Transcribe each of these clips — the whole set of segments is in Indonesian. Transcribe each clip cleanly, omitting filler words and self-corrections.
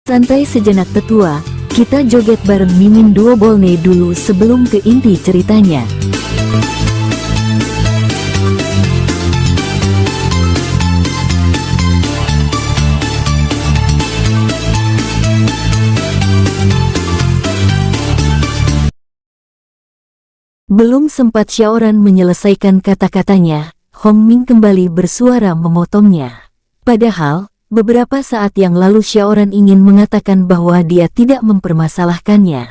Santai sejenak tetua, kita joget bareng Mimin Duo Bolne dulu sebelum ke inti ceritanya. Belum sempat Xiaoran menyelesaikan kata-katanya, Hong Ming kembali bersuara memotongnya. Padahal, beberapa saat yang lalu Xiaoran ingin mengatakan bahwa dia tidak mempermasalahkannya.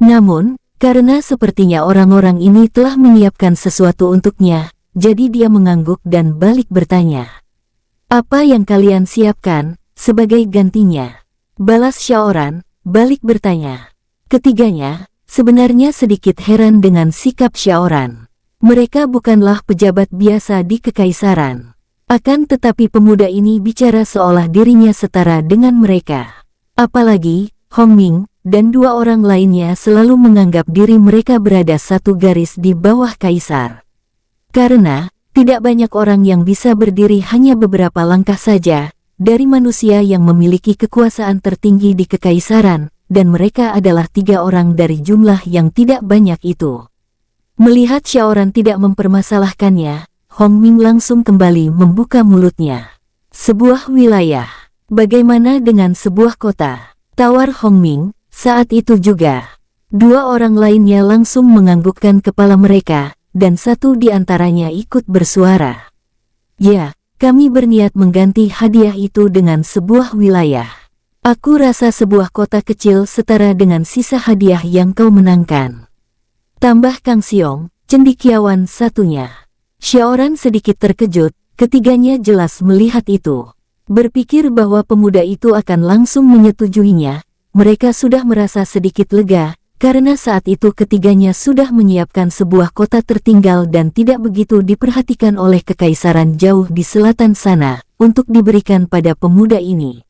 Namun, karena sepertinya orang-orang ini telah menyiapkan sesuatu untuknya, jadi dia mengangguk dan balik bertanya. "Apa yang kalian siapkan sebagai gantinya?" balas Xiaoran, balik bertanya. Ketiganya sebenarnya sedikit heran dengan sikap Xiaoran. Mereka bukanlah pejabat biasa di kekaisaran. Akan tetapi pemuda ini bicara seolah dirinya setara dengan mereka. Apalagi, Hong Ming dan dua orang lainnya selalu menganggap diri mereka berada satu garis di bawah kaisar. Karena, tidak banyak orang yang bisa berdiri hanya beberapa langkah saja dari manusia yang memiliki kekuasaan tertinggi di kekaisaran, dan mereka adalah 3 orang dari jumlah yang tidak banyak itu. Melihat Xiaoran tidak mempermasalahkannya, Hong Ming langsung kembali membuka mulutnya. "Sebuah wilayah. Bagaimana dengan sebuah kota?" tawar Hong Ming. Saat itu juga, 2 orang lainnya langsung menganggukkan kepala mereka, dan satu di antaranya ikut bersuara. "Ya, kami berniat mengganti hadiah itu dengan sebuah wilayah. Aku rasa sebuah kota kecil setara dengan sisa hadiah yang kau menangkan," tambah Kang Xiong, cendekiawan satunya. Xiaoran sedikit terkejut, ketiganya jelas melihat itu. Berpikir bahwa pemuda itu akan langsung menyetujuinya, mereka sudah merasa sedikit lega, karena saat itu ketiganya sudah menyiapkan sebuah kota tertinggal dan tidak begitu diperhatikan oleh kekaisaran jauh di selatan sana, untuk diberikan pada pemuda ini.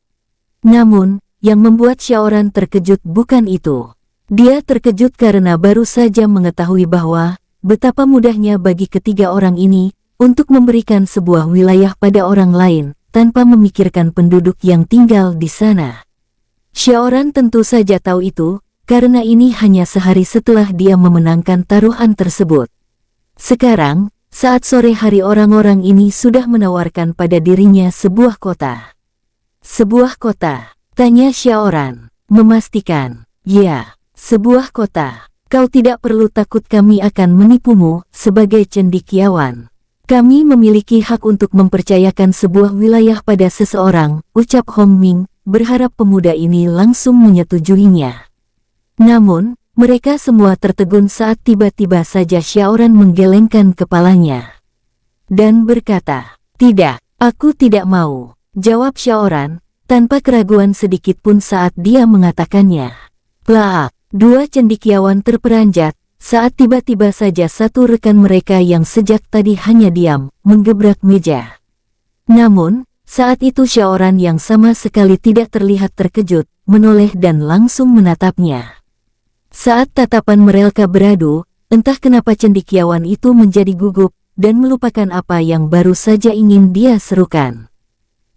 Namun, yang membuat Xiaoran terkejut bukan itu. Dia terkejut karena baru saja mengetahui bahwa betapa mudahnya bagi ketiga orang ini untuk memberikan sebuah wilayah pada orang lain, tanpa memikirkan penduduk yang tinggal di sana. Xiaoran tentu saja tahu itu, karena ini hanya sehari setelah dia memenangkan taruhan tersebut. Sekarang, saat sore hari orang-orang ini sudah menawarkan pada dirinya sebuah kota. "Sebuah kota?" tanya Xiaoran, memastikan. "Ya, sebuah kota. Kau tidak perlu takut kami akan menipumu sebagai cendekiawan. Kami memiliki hak untuk mempercayakan sebuah wilayah pada seseorang," ucap Hong Ming, berharap pemuda ini langsung menyetujuinya. Namun, mereka semua tertegun saat tiba-tiba saja Xiaoran menggelengkan kepalanya dan berkata, "Tidak, aku tidak mau," jawab Xiaoran, tanpa keraguan sedikit pun saat dia mengatakannya. Plak! 2 cendekiawan terperanjat, saat tiba-tiba saja satu rekan mereka yang sejak tadi hanya diam, menggebrak meja. Namun, saat itu Xiaoran yang sama sekali tidak terlihat terkejut, menoleh dan langsung menatapnya. Saat tatapan mereka beradu, entah kenapa cendekiawan itu menjadi gugup, dan melupakan apa yang baru saja ingin dia serukan.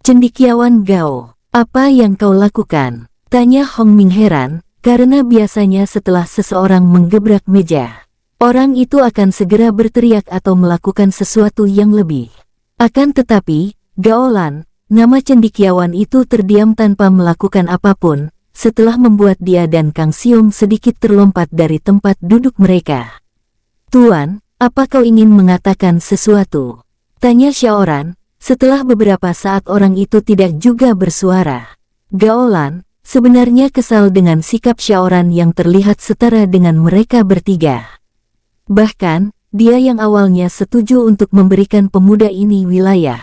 "Cendekiawan Gao, apa yang kau lakukan?" tanya Hong Ming heran. Karena biasanya setelah seseorang menggebrak meja, orang itu akan segera berteriak atau melakukan sesuatu yang lebih. Akan tetapi, Gaolan, nama cendekiawan itu terdiam tanpa melakukan apapun, setelah membuat dia dan Kang Xiong sedikit terlompat dari tempat duduk mereka. "Tuan, apa kau ingin mengatakan sesuatu?" tanya Xiaoran, setelah beberapa saat orang itu tidak juga bersuara. Gaolan sebenarnya kesal dengan sikap Xiaoran yang terlihat setara dengan mereka bertiga. Bahkan, dia yang awalnya setuju untuk memberikan pemuda ini wilayah,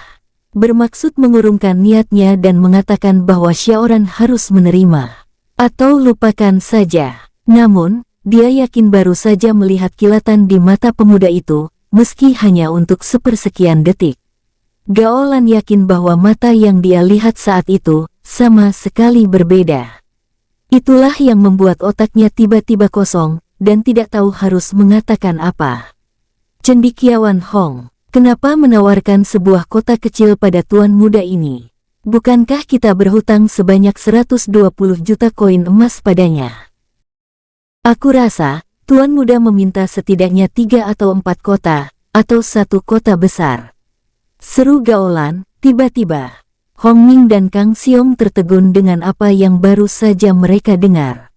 bermaksud mengurungkan niatnya dan mengatakan bahwa Xiaoran harus menerima atau lupakan saja. Namun, dia yakin baru saja melihat kilatan di mata pemuda itu, meski hanya untuk sepersekian detik. Gaolan yakin bahwa mata yang dia lihat saat itu sama sekali berbeda. Itulah yang membuat otaknya tiba-tiba kosong, dan tidak tahu harus mengatakan apa. "Cendekiawan Hong, kenapa menawarkan sebuah kota kecil pada tuan muda ini?" Bukankah kita berhutang sebanyak 120 juta koin emas padanya? Aku rasa, Tuan Muda meminta setidaknya 3 atau 4 kota, atau 1 kota besar. Seru Gaolan. Tiba-tiba, Hong Ming dan Kang Xiong tertegun dengan apa yang baru saja mereka dengar.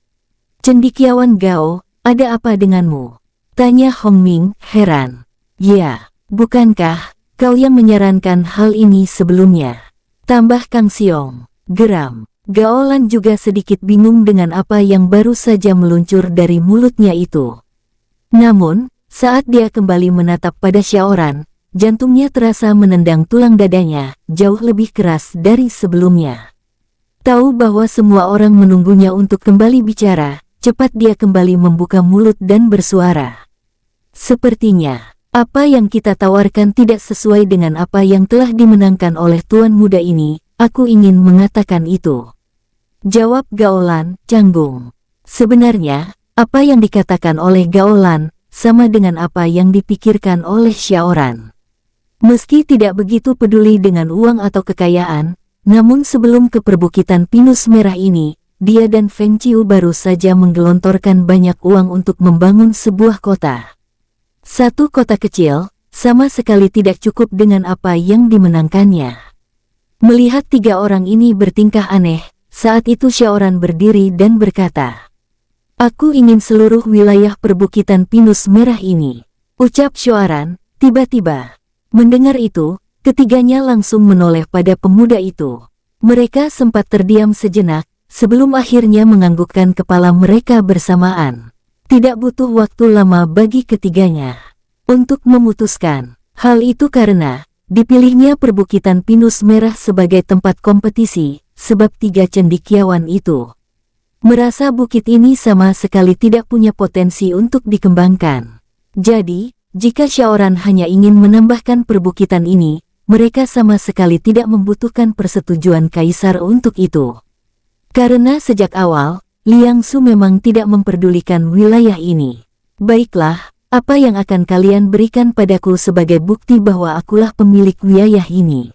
"Cendekiawan Gao, ada apa denganmu?" tanya Hong Ming, heran. "Ya, bukankah kau yang menyarankan hal ini sebelumnya?" tambah Kang Xiong. Geram. Gaolan juga sedikit bingung dengan apa yang baru saja meluncur dari mulutnya itu. Namun, saat dia kembali menatap pada Xiaoran, jantungnya terasa menendang tulang dadanya, jauh lebih keras dari sebelumnya. Tahu bahwa semua orang menunggunya untuk kembali bicara, cepat dia kembali membuka mulut dan bersuara. "Sepertinya, apa yang kita tawarkan tidak sesuai dengan apa yang telah dimenangkan oleh Tuan Muda ini, aku ingin mengatakan itu," jawab Gaolan, canggung. Sebenarnya, apa yang dikatakan oleh Gaolan, sama dengan apa yang dipikirkan oleh Xiaoran. Meski tidak begitu peduli dengan uang atau kekayaan, namun sebelum ke perbukitan pinus merah ini, dia dan Feng Chiu baru saja menggelontorkan banyak uang untuk membangun sebuah kota. 1 kota kecil, sama sekali tidak cukup dengan apa yang dimenangkannya. Melihat 3 orang ini bertingkah aneh, saat itu Xiaoran berdiri dan berkata, "Aku ingin seluruh wilayah perbukitan pinus merah ini," ucap Xiaoran. Tiba-tiba, mendengar itu, ketiganya langsung menoleh pada pemuda itu. Mereka sempat terdiam sejenak, sebelum akhirnya menganggukkan kepala mereka bersamaan. Tidak butuh waktu lama bagi ketiganya untuk memutuskan. Hal itu karena dipilihnya perbukitan pinus merah sebagai tempat kompetisi, sebab 3 cendekiawan itu merasa bukit ini sama sekali tidak punya potensi untuk dikembangkan. Jadi, jika Xiaoran hanya ingin menambahkan perbukitan ini, mereka sama sekali tidak membutuhkan persetujuan kaisar untuk itu. Karena sejak awal, Liang Su memang tidak memperdulikan wilayah ini. "Baiklah, apa yang akan kalian berikan padaku sebagai bukti bahwa akulah pemilik wilayah ini?"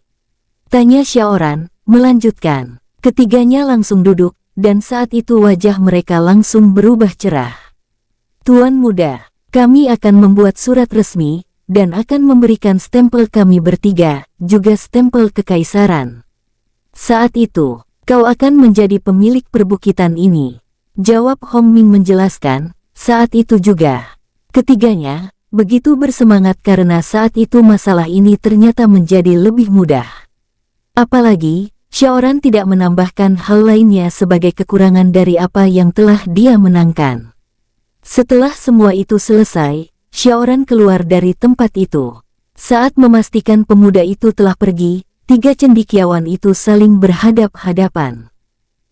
tanya Xiaoran, melanjutkan. Ketiganya langsung duduk, dan saat itu wajah mereka langsung berubah cerah. "Tuan Muda, kami akan membuat surat resmi, dan akan memberikan stempel kami bertiga, juga stempel kekaisaran. Saat itu, kau akan menjadi pemilik perbukitan ini," jawab Hong Ming menjelaskan. Saat itu juga, ketiganya begitu bersemangat karena saat itu masalah ini ternyata menjadi lebih mudah. Apalagi, Xiaoran tidak menambahkan hal lainnya sebagai kekurangan dari apa yang telah dia menangkan. Setelah semua itu selesai, Xiaoran keluar dari tempat itu. Saat memastikan pemuda itu telah pergi, 3 cendekiawan itu saling berhadap-hadapan.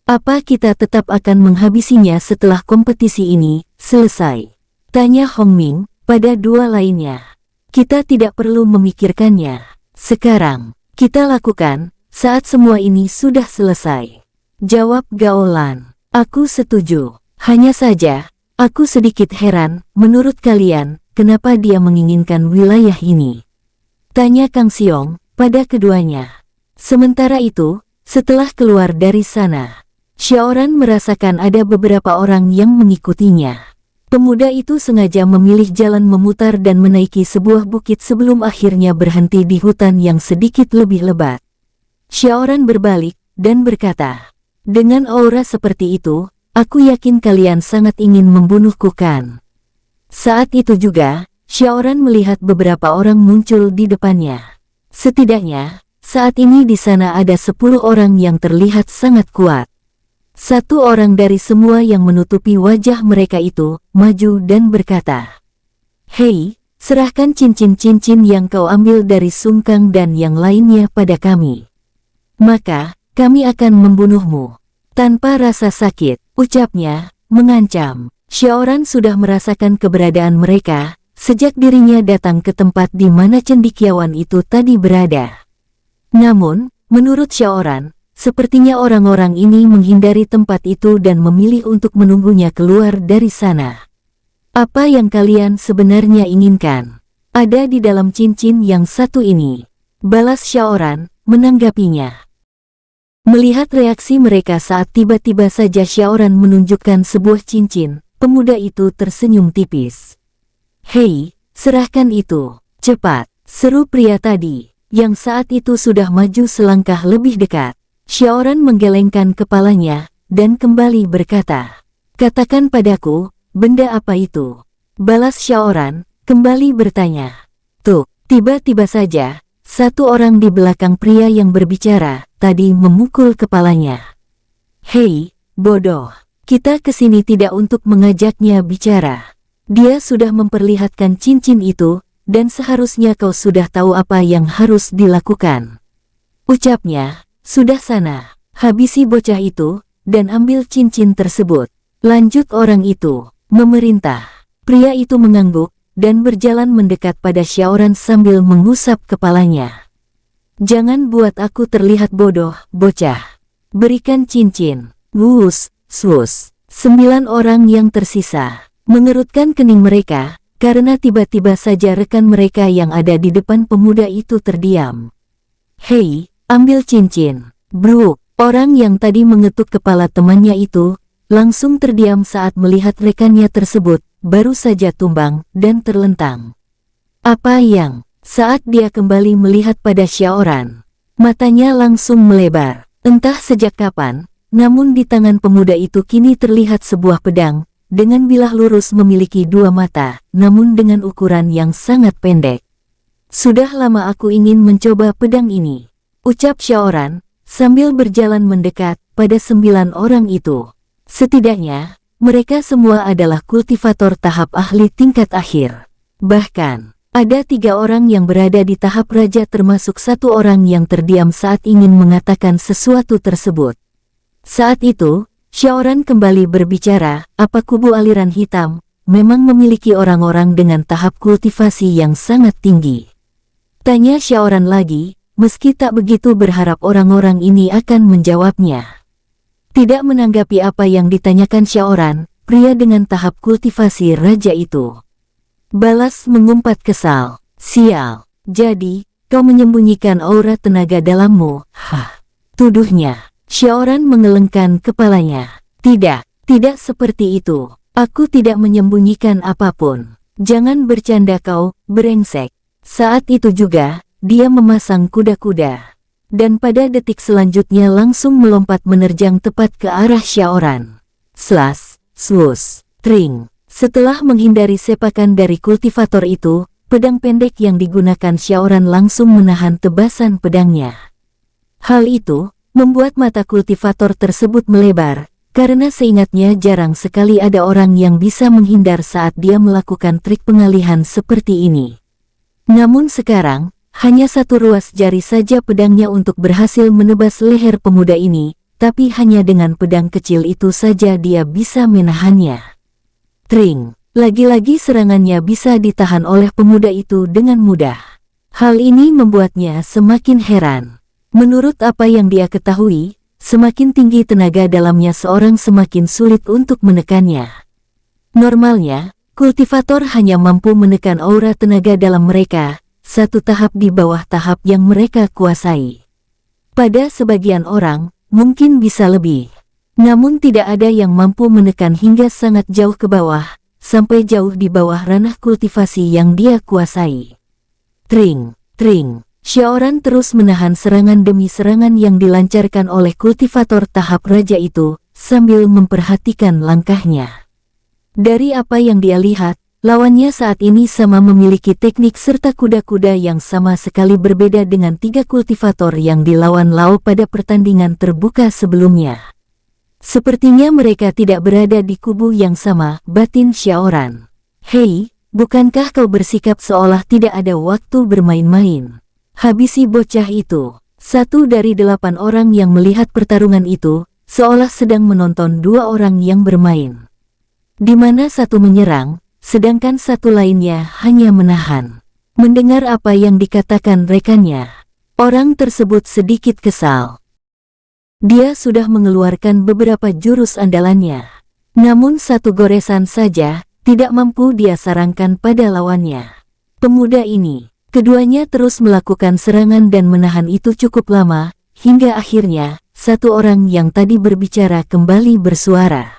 "Apa kita tetap akan menghabisinya setelah kompetisi ini selesai?" tanya Hong Ming pada 2 lainnya. "Kita tidak perlu memikirkannya. Sekarang, kita lakukan, saat semua ini sudah selesai," jawab Gaolan. "Aku setuju. Hanya saja, aku sedikit heran, menurut kalian, kenapa dia menginginkan wilayah ini?" tanya Kang Xiong pada keduanya. Sementara itu, setelah keluar dari sana, Xiaoran merasakan ada beberapa orang yang mengikutinya. Pemuda itu sengaja memilih jalan memutar dan menaiki sebuah bukit sebelum akhirnya berhenti di hutan yang sedikit lebih lebat. Xiaoran berbalik dan berkata, "Dengan aura seperti itu, aku yakin kalian sangat ingin membunuhku kan?" Saat itu juga, Xiaoran melihat beberapa orang muncul di depannya. Setidaknya, saat ini di sana ada 10 orang yang terlihat sangat kuat. 1 orang dari semua yang menutupi wajah mereka itu, maju dan berkata, "Hei, serahkan cincin-cincin yang kau ambil dari Sung Kang dan yang lainnya pada kami. Maka, kami akan membunuhmu tanpa rasa sakit," ucapnya, mengancam. Xiaoran sudah merasakan keberadaan mereka, sejak dirinya datang ke tempat di mana cendekiawan itu tadi berada. Namun, menurut Xiaoran, sepertinya orang-orang ini menghindari tempat itu dan memilih untuk menunggunya keluar dari sana. "Apa yang kalian sebenarnya inginkan? Ada di dalam cincin yang satu ini," balas Xiaoran, menanggapinya. Melihat reaksi mereka saat tiba-tiba saja Xiaoran menunjukkan sebuah cincin, pemuda itu tersenyum tipis. "Hei, serahkan itu, cepat," seru pria tadi, yang saat itu sudah maju selangkah lebih dekat. Xiaoran menggelengkan kepalanya, dan kembali berkata, "Katakan padaku, benda apa itu?" Balas Xiaoran, kembali bertanya. Tuh, tiba-tiba saja, satu orang di belakang pria yang berbicara tadi memukul kepalanya. "Hei, bodoh, kita kesini tidak untuk mengajaknya bicara. Dia sudah memperlihatkan cincin itu, dan seharusnya kau sudah tahu apa yang harus dilakukan." Ucapnya, "Sudah sana, habisi bocah itu, dan ambil cincin tersebut," lanjut orang itu, memerintah. Pria itu mengangguk, dan berjalan mendekat pada Xiaoran sambil mengusap kepalanya. "Jangan buat aku terlihat bodoh, bocah. Berikan cincin." Wus, swus. 9 orang yang tersisa mengerutkan kening mereka, karena tiba-tiba saja rekan mereka yang ada di depan pemuda itu terdiam. "Hei, ambil cincin." Bruk, orang yang tadi mengetuk kepala temannya itu, langsung terdiam saat melihat rekannya tersebut baru saja tumbang dan terlentang. "Apa yang?" Saat dia kembali melihat pada Xiaoran, matanya langsung melebar. Entah sejak kapan, namun di tangan pemuda itu kini terlihat sebuah pedang, dengan bilah lurus memiliki 2 mata, namun dengan ukuran yang sangat pendek. "Sudah lama aku ingin mencoba pedang ini," ucap Xiaoran, sambil berjalan mendekat pada 9 orang itu. Setidaknya, mereka semua adalah kultivator tahap ahli tingkat akhir. Bahkan, ada 3 orang yang berada di tahap raja termasuk 1 orang yang terdiam saat ingin mengatakan sesuatu tersebut. Saat itu, Xiaoran kembali berbicara, "Apa kubu aliran hitam memang memiliki orang-orang dengan tahap kultivasi yang sangat tinggi?" Tanya Xiaoran lagi, meski tak begitu berharap orang-orang ini akan menjawabnya. Tidak menanggapi apa yang ditanyakan Xiaoran, pria dengan tahap kultivasi raja itu balas mengumpat kesal, "Sial, jadi, kau menyembunyikan aura tenaga dalammu?" "Hah?" tuduhnya. Xiaoran mengelengkan kepalanya. Tidak seperti itu. Aku tidak menyembunyikan apapun. Jangan bercanda kau, brengsek." Saat itu juga, dia memasang kuda-kuda. Dan pada detik selanjutnya langsung melompat menerjang tepat ke arah Xiaoran. Slash, swoosh, tring. Setelah menghindari sepakan dari kultivator itu, pedang pendek yang digunakan Xiaoran langsung menahan tebasan pedangnya. Hal itu membuat mata kultivator tersebut melebar, karena seingatnya jarang sekali ada orang yang bisa menghindar saat dia melakukan trik pengalihan seperti ini. Namun sekarang, hanya 1 ruas jari saja pedangnya untuk berhasil menebas leher pemuda ini, tapi hanya dengan pedang kecil itu saja dia bisa menahannya. Tring, lagi-lagi serangannya bisa ditahan oleh pemuda itu dengan mudah. Hal ini membuatnya semakin heran. Menurut apa yang dia ketahui, semakin tinggi tenaga dalamnya seorang semakin sulit untuk menekannya. Normalnya, kultivator hanya mampu menekan aura tenaga dalam mereka, 1 tahap di bawah tahap yang mereka kuasai. Pada sebagian orang, mungkin bisa lebih. Namun tidak ada yang mampu menekan hingga sangat jauh ke bawah, sampai jauh di bawah ranah kultivasi yang dia kuasai. Tring, tring. Xiaoran terus menahan serangan demi serangan yang dilancarkan oleh kultivator tahap raja itu, sambil memperhatikan langkahnya. Dari apa yang dia lihat, lawannya saat ini sama memiliki teknik serta kuda-kuda yang sama sekali berbeda dengan 3 kultivator yang dilawan Lao pada pertandingan terbuka sebelumnya. Sepertinya mereka tidak berada di kubu yang sama, batin Xiaoran. "Hei, bukankah kau bersikap seolah tidak ada waktu bermain-main? Habisi bocah itu." 1 dari 8 orang yang melihat pertarungan itu, seolah sedang menonton 2 orang yang bermain. Di mana satu menyerang, sedangkan satu lainnya hanya menahan. Mendengar apa yang dikatakan rekannya, orang tersebut sedikit kesal. Dia sudah mengeluarkan beberapa jurus andalannya. Namun 1 goresan saja, tidak mampu dia sarangkan pada lawannya. Pemuda ini, keduanya terus melakukan serangan dan menahan itu cukup lama, hingga akhirnya, satu orang yang tadi berbicara kembali bersuara.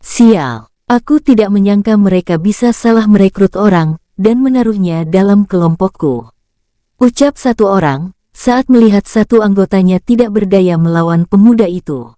Sial, aku tidak menyangka mereka bisa salah merekrut orang dan menaruhnya dalam kelompokku. Ucap satu orang, saat melihat satu anggotanya tidak berdaya melawan pemuda itu.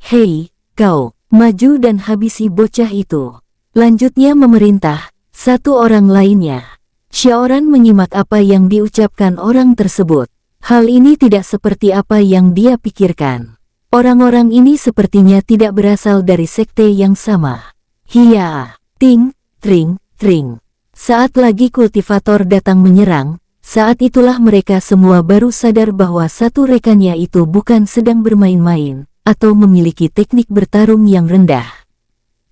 Hei, kau, maju dan habisi bocah itu. Lanjutnya memerintah, satu orang lainnya. Xiaoran menyimak apa yang diucapkan orang tersebut. Hal ini tidak seperti apa yang dia pikirkan. Orang-orang ini sepertinya tidak berasal dari sekte yang sama. Hiya, ting, tring, tring. Saat lagi kultivator datang menyerang, saat itulah mereka semua baru sadar bahwa satu rekannya itu bukan sedang bermain-main, atau memiliki teknik bertarung yang rendah.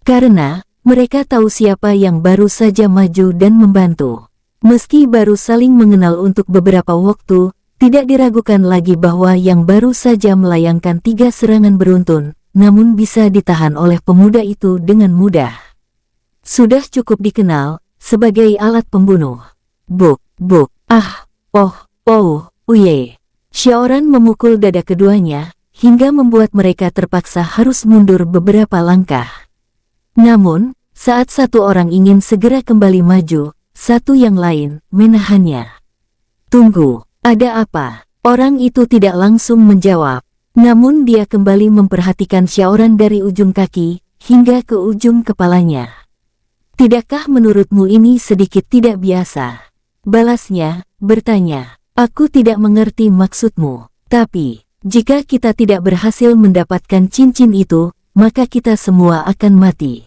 Karena, mereka tahu siapa yang baru saja maju dan membantu. Meski baru saling mengenal untuk beberapa waktu, tidak diragukan lagi bahwa yang baru saja melayangkan 3 serangan beruntun, namun bisa ditahan oleh pemuda itu dengan mudah. Sudah cukup dikenal sebagai alat pembunuh. Buk, buk, ah, oh, oh, uye. Xiaoran memukul dada keduanya, hingga membuat mereka terpaksa harus mundur beberapa langkah. Namun, saat satu orang ingin segera kembali maju, satu yang lain menahannya. Tunggu, ada apa? Orang itu tidak langsung menjawab. Namun dia kembali memperhatikan Xiaoran dari ujung kaki, hingga ke ujung kepalanya. Tidakkah menurutmu ini sedikit tidak biasa? Balasnya, bertanya, aku tidak mengerti maksudmu. Tapi, jika kita tidak berhasil mendapatkan cincin itu, maka kita semua akan mati.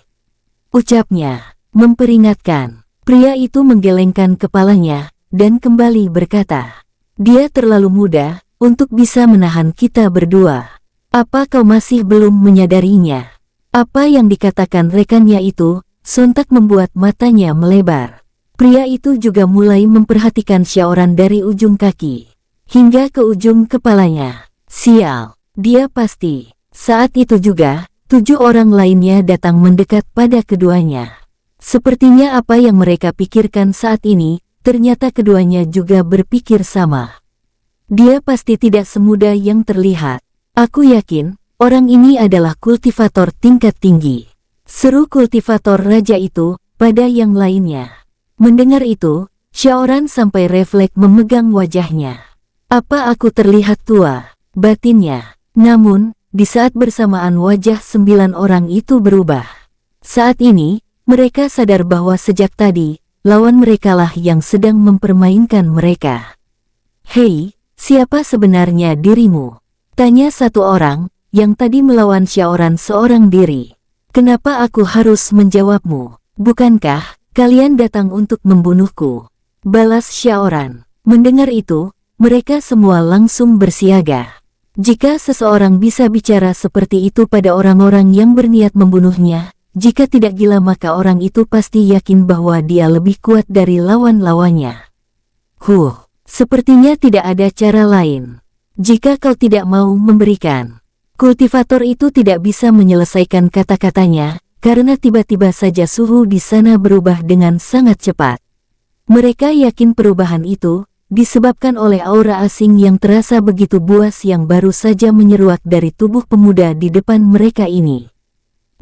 Ucapnya, memperingatkan. Pria itu menggelengkan kepalanya, dan kembali berkata, dia terlalu muda untuk bisa menahan kita berdua. Apa kau masih belum menyadarinya? Apa yang dikatakan rekannya itu, sontak membuat matanya melebar. Pria itu juga mulai memperhatikan Xiaoran dari ujung kaki, hingga ke ujung kepalanya. Sial, dia pasti. Saat itu juga, 7 orang lainnya datang mendekat pada keduanya. Sepertinya apa yang mereka pikirkan saat ini, ternyata keduanya juga berpikir sama. Dia pasti tidak semudah yang terlihat. Aku yakin, orang ini adalah kultivator tingkat tinggi. Seru kultivator raja itu pada yang lainnya. Mendengar itu, Xiaoran sampai refleks memegang wajahnya. Apa aku terlihat tua? Batinnya. Namun, di saat bersamaan wajah 9 orang itu berubah. Saat ini, mereka sadar bahwa sejak tadi, lawan merekalah yang sedang mempermainkan mereka. Hei, siapa sebenarnya dirimu? Tanya satu orang, yang tadi melawan Xiaoran seorang diri. Kenapa aku harus menjawabmu? Bukankah kalian datang untuk membunuhku? Balas Xiaoran. Mendengar itu, mereka semua langsung bersiaga. Jika seseorang bisa bicara seperti itu pada orang-orang yang berniat membunuhnya, jika tidak gila maka orang itu pasti yakin bahwa dia lebih kuat dari lawan-lawannya. Sepertinya tidak ada cara lain. Jika kau tidak mau memberikan. Kultivator itu tidak bisa menyelesaikan kata-katanya, karena tiba-tiba saja suhu di sana berubah dengan sangat cepat. Mereka yakin perubahan itu disebabkan oleh aura asing yang terasa begitu buas yang baru saja menyeruak dari tubuh pemuda di depan mereka ini.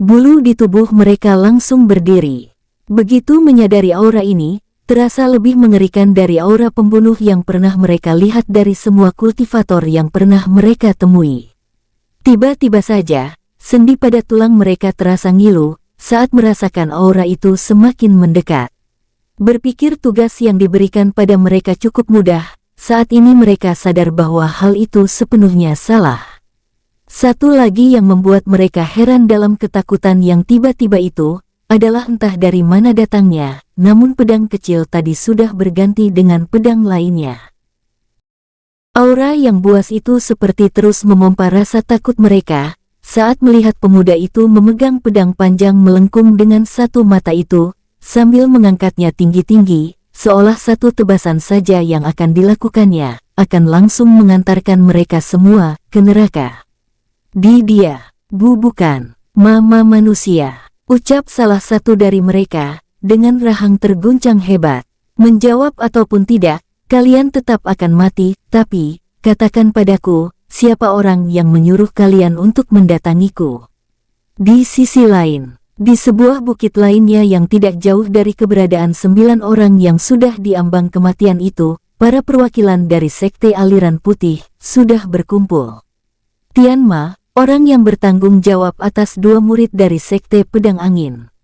Bulu di tubuh mereka langsung berdiri. Begitu menyadari aura ini, terasa lebih mengerikan dari aura pembunuh yang pernah mereka lihat dari semua kultivator yang pernah mereka temui. Tiba-tiba saja, sendi pada tulang mereka terasa ngilu saat merasakan aura itu semakin mendekat. Berpikir tugas yang diberikan pada mereka cukup mudah, saat ini mereka sadar bahwa hal itu sepenuhnya salah. Satu lagi yang membuat mereka heran dalam ketakutan yang tiba-tiba itu, adalah entah dari mana datangnya, namun pedang kecil tadi sudah berganti dengan pedang lainnya. Aura yang buas itu seperti terus memompa rasa takut mereka, saat melihat pemuda itu memegang pedang panjang melengkung dengan satu mata itu, sambil mengangkatnya tinggi-tinggi, seolah satu tebasan saja yang akan dilakukannya, akan langsung mengantarkan mereka semua ke neraka. Dia, bukan, mama manusia, ucap salah satu dari mereka, dengan rahang terguncang hebat. Menjawab ataupun tidak, kalian tetap akan mati, tapi, katakan padaku, siapa orang yang menyuruh kalian untuk mendatangiku? Di sisi lain, di sebuah bukit lainnya yang tidak jauh dari keberadaan 9 orang yang sudah diambang kematian itu, para perwakilan dari Sekte Aliran Putih sudah berkumpul. Tian Ma, orang yang bertanggung jawab atas 2 murid dari Sekte Pedang Angin,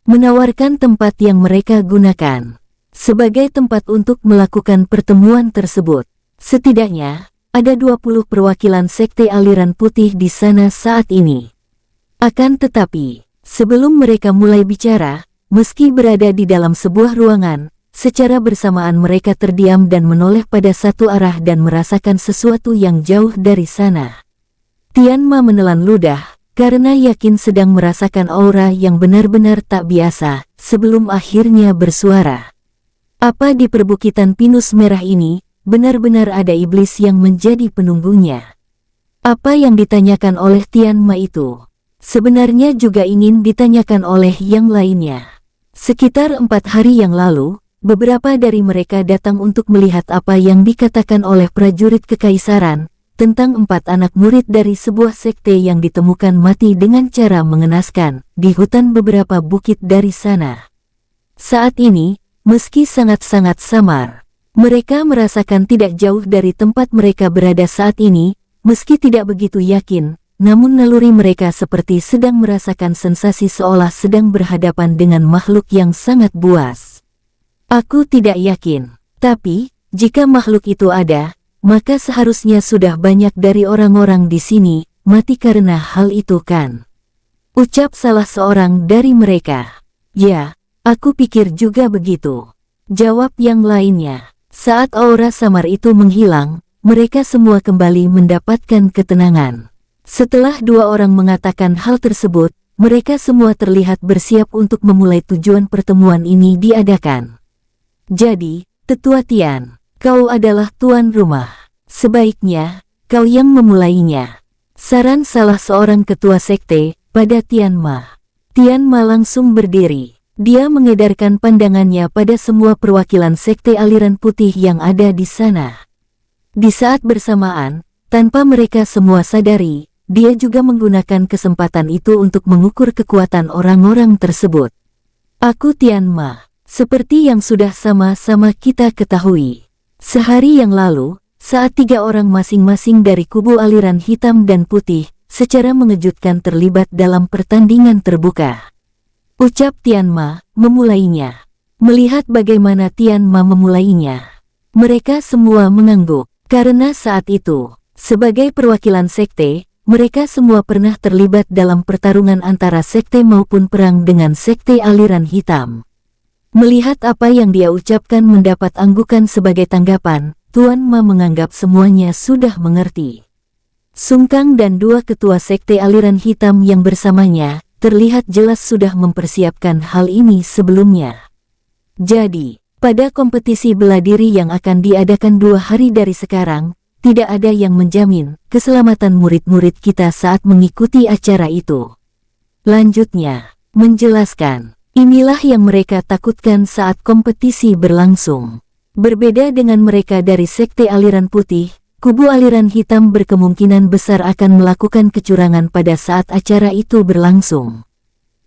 menawarkan tempat yang mereka gunakan sebagai tempat untuk melakukan pertemuan tersebut. Setidaknya, ada 20 perwakilan Sekte Aliran Putih di sana saat ini. Akan tetapi, sebelum mereka mulai bicara, meski berada di dalam sebuah ruangan, secara bersamaan mereka terdiam dan menoleh pada satu arah dan merasakan sesuatu yang jauh dari sana. Tian Ma menelan ludah, karena yakin sedang merasakan aura yang benar-benar tak biasa, sebelum akhirnya bersuara. Apa di perbukitan pinus merah ini, benar-benar ada iblis yang menjadi penunggunya? Apa yang ditanyakan oleh Tian Ma itu sebenarnya juga ingin ditanyakan oleh yang lainnya. Sekitar 4 hari yang lalu, beberapa dari mereka datang untuk melihat apa yang dikatakan oleh prajurit kekaisaran tentang 4 anak murid dari sebuah sekte yang ditemukan mati dengan cara mengenaskan di hutan beberapa bukit dari sana. Saat ini, meski sangat-sangat samar, mereka merasakan tidak jauh dari tempat mereka berada saat ini, meski tidak begitu yakin. Namun naluri mereka seperti sedang merasakan sensasi seolah sedang berhadapan dengan makhluk yang sangat buas. Aku tidak yakin, tapi jika makhluk itu ada, maka seharusnya sudah banyak dari orang-orang di sini mati karena hal itu kan? Ucap salah seorang dari mereka. Ya, aku pikir juga begitu. Jawab yang lainnya. Saat aura samar itu menghilang, mereka semua kembali mendapatkan ketenangan. Setelah 2 orang mengatakan hal tersebut, mereka semua terlihat bersiap untuk memulai tujuan pertemuan ini diadakan. Jadi, Tetua Tian, kau adalah tuan rumah. Sebaiknya, kau yang memulainya. Saran salah seorang ketua sekte pada Tian Ma. Tian Ma langsung berdiri. Dia mengedarkan pandangannya pada semua perwakilan Sekte Aliran Putih yang ada di sana. Di saat bersamaan, tanpa mereka semua sadari, dia juga menggunakan kesempatan itu untuk mengukur kekuatan orang-orang tersebut. Aku Tian Ma, seperti yang sudah sama-sama kita ketahui. Sehari yang lalu, saat 3 orang masing-masing dari kubu aliran hitam dan putih, secara mengejutkan terlibat dalam pertandingan terbuka. Ucap Tian Ma, memulainya. Melihat bagaimana Tian Ma memulainya, mereka semua mengangguk, karena saat itu, sebagai perwakilan sekte, mereka semua pernah terlibat dalam pertarungan antara sekte maupun perang dengan Sekte Aliran Hitam. Melihat apa yang dia ucapkan mendapat anggukan sebagai tanggapan, Tuan Ma menganggap semuanya sudah mengerti. Sung Kang dan 2 ketua Sekte Aliran Hitam yang bersamanya, terlihat jelas sudah mempersiapkan hal ini sebelumnya. Jadi, pada kompetisi bela diri yang akan diadakan 2 hari dari sekarang, tidak ada yang menjamin keselamatan murid-murid kita saat mengikuti acara itu. Lanjutnya, menjelaskan, inilah yang mereka takutkan saat kompetisi berlangsung. Berbeda dengan mereka dari Sekte Aliran Putih, kubu aliran hitam berkemungkinan besar akan melakukan kecurangan pada saat acara itu berlangsung.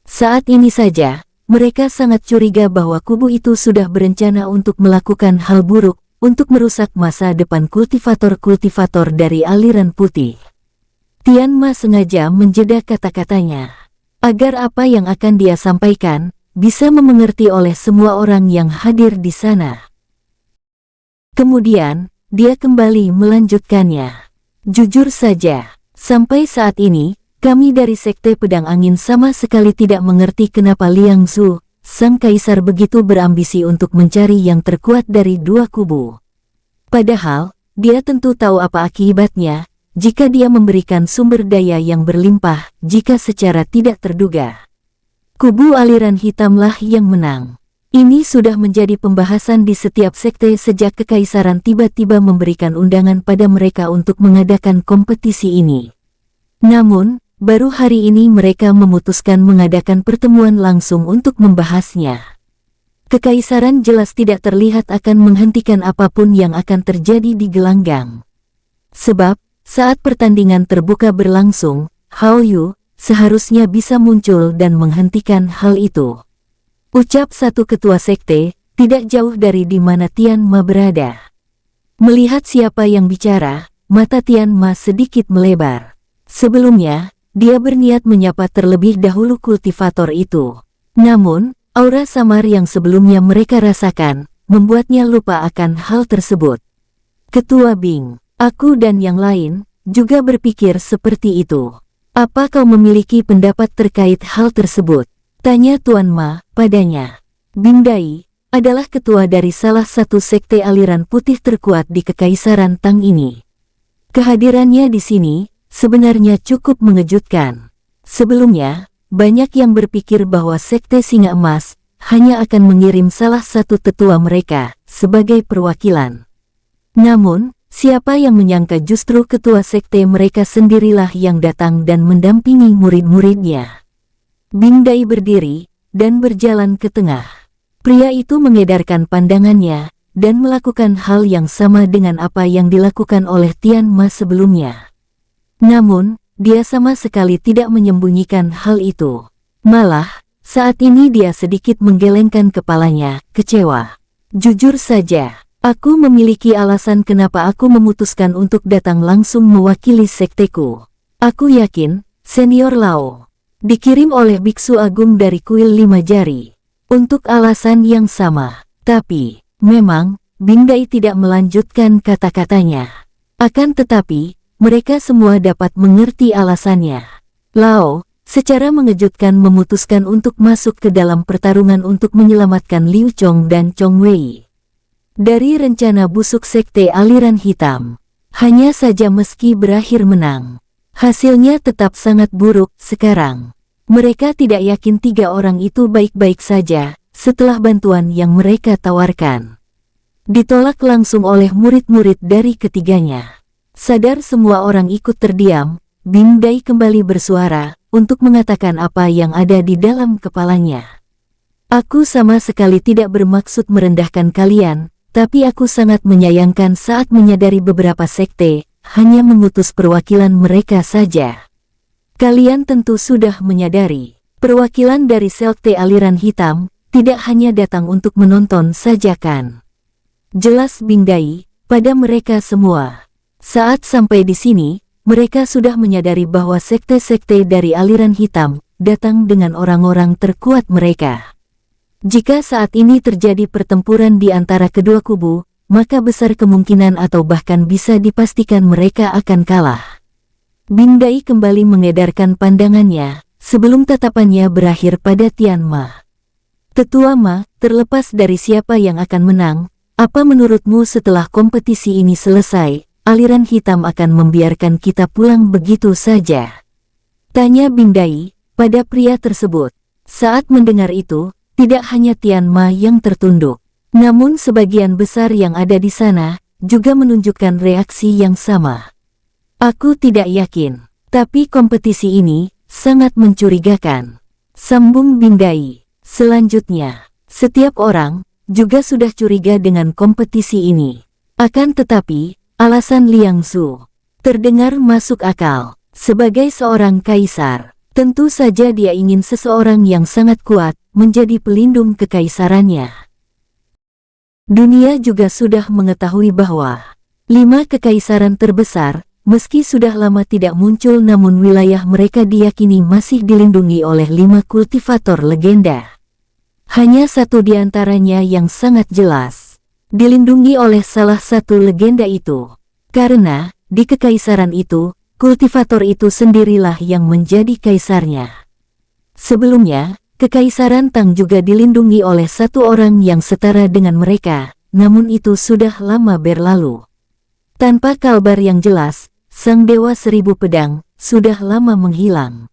Saat ini saja, mereka sangat curiga bahwa kubu itu sudah berencana untuk melakukan hal buruk, untuk merusak masa depan kultivator-kultivator dari aliran putih. Tian Ma sengaja menjeda kata-katanya, agar apa yang akan dia sampaikan, bisa memengerti oleh semua orang yang hadir di sana. Kemudian, dia kembali melanjutkannya. Jujur saja, sampai saat ini, kami dari Sekte Pedang Angin sama sekali tidak mengerti kenapa Liang Zhu, sang kaisar begitu berambisi untuk mencari yang terkuat dari 2 kubu. Padahal, dia tentu tahu apa akibatnya, jika dia memberikan sumber daya yang berlimpah, jika secara tidak terduga kubu aliran hitamlah yang menang. Ini sudah menjadi pembahasan di setiap sekte sejak kekaisaran tiba-tiba memberikan undangan pada mereka untuk mengadakan kompetisi ini. Namun, baru hari ini mereka memutuskan mengadakan pertemuan langsung untuk membahasnya. Kekaisaran jelas tidak terlihat akan menghentikan apapun yang akan terjadi di gelanggang. Sebab, Saat pertandingan terbuka berlangsung, Hao Yu seharusnya bisa muncul dan menghentikan hal itu. Ucap satu ketua sekte, tidak jauh dari di mana Tian Ma berada. Melihat siapa yang bicara, mata Tian Ma sedikit melebar. Sebelumnya, dia berniat menyapa terlebih dahulu kultivator itu. Namun, aura samar yang sebelumnya mereka rasakan, membuatnya lupa akan hal tersebut. Ketua Bing, aku dan yang lain, juga berpikir seperti itu. Apa kau memiliki pendapat terkait hal tersebut? Tanya Tuan Ma padanya. Bing Dai adalah ketua dari salah satu sekte aliran putih terkuat di Kekaisaran Tang ini. Kehadirannya di sini sebenarnya cukup mengejutkan. Sebelumnya, banyak yang berpikir bahwa sekte Singa Emas hanya akan mengirim salah satu tetua mereka sebagai perwakilan. Namun, siapa yang menyangka justru ketua sekte mereka sendirilah yang datang dan mendampingi murid-muridnya. Bing Dai berdiri dan berjalan ke tengah. Pria itu mengedarkan pandangannya dan melakukan hal yang sama dengan apa yang dilakukan oleh Tian Ma sebelumnya. Namun, dia sama sekali tidak menyembunyikan hal itu. Malah, saat ini dia sedikit menggelengkan kepalanya, kecewa. Jujur saja, aku memiliki alasan kenapa aku memutuskan untuk datang langsung mewakili sekteku. Aku yakin, Senior Lao dikirim oleh Biksu Agung dari Kuil 5 Jari. Untuk alasan yang sama. Tapi, memang, Bing Dai tidak melanjutkan kata-katanya. Akan tetapi, mereka semua dapat mengerti alasannya. Lao, secara mengejutkan memutuskan untuk masuk ke dalam pertarungan untuk menyelamatkan Liu Chong dan Chong Wei. Dari rencana busuk sekte aliran hitam. Hanya saja meski berakhir menang, hasilnya tetap sangat buruk sekarang. Mereka tidak yakin tiga orang itu baik-baik saja setelah bantuan yang mereka tawarkan ditolak langsung oleh murid-murid dari ketiganya. Sadar semua orang ikut terdiam, Bing Dai kembali bersuara untuk mengatakan apa yang ada di dalam kepalanya. Aku sama sekali tidak bermaksud merendahkan kalian, tapi aku sangat menyayangkan saat menyadari beberapa sekte hanya mengutus perwakilan mereka saja. Kalian tentu sudah menyadari, perwakilan dari sekte aliran hitam tidak hanya datang untuk menonton saja kan? Jelas Bing Dai pada mereka semua. Saat sampai di sini, mereka sudah menyadari bahwa sekte-sekte dari aliran hitam datang dengan orang-orang terkuat mereka. Jika saat ini terjadi pertempuran di antara kedua kubu, maka besar kemungkinan atau bahkan bisa dipastikan mereka akan kalah. Bing Dai kembali mengedarkan pandangannya sebelum tatapannya berakhir pada Tian Ma. Tetua Ma, terlepas dari siapa yang akan menang, apa menurutmu setelah kompetisi ini selesai, aliran hitam akan membiarkan kita pulang begitu saja? Tanya Bing Dai pada pria tersebut. Saat mendengar itu, tidak hanya Tian Ma yang tertunduk, namun sebagian besar yang ada di sana juga menunjukkan reaksi yang sama. Aku tidak yakin, tapi kompetisi ini sangat mencurigakan. Sambung Bing Dai. Selanjutnya, setiap orang juga sudah curiga dengan kompetisi ini. Akan tetapi, alasan Liang Zhu terdengar masuk akal. Sebagai seorang kaisar, tentu saja dia ingin seseorang yang sangat kuat menjadi pelindung kekaisarannya. Dunia juga sudah mengetahui bahwa 5 kekaisaran terbesar, meski sudah lama tidak muncul namun wilayah mereka diyakini masih dilindungi oleh 5 kultivator legenda. Hanya satu di antaranya yang sangat jelas dilindungi oleh salah satu legenda itu. Karena, di kekaisaran itu, kultivator itu sendirilah yang menjadi kaisarnya. Sebelumnya, kekaisaran Tang juga dilindungi oleh satu orang yang setara dengan mereka, namun itu sudah lama berlalu. Tanpa kabar yang jelas, Sang Dewa Seribu Pedang sudah lama menghilang.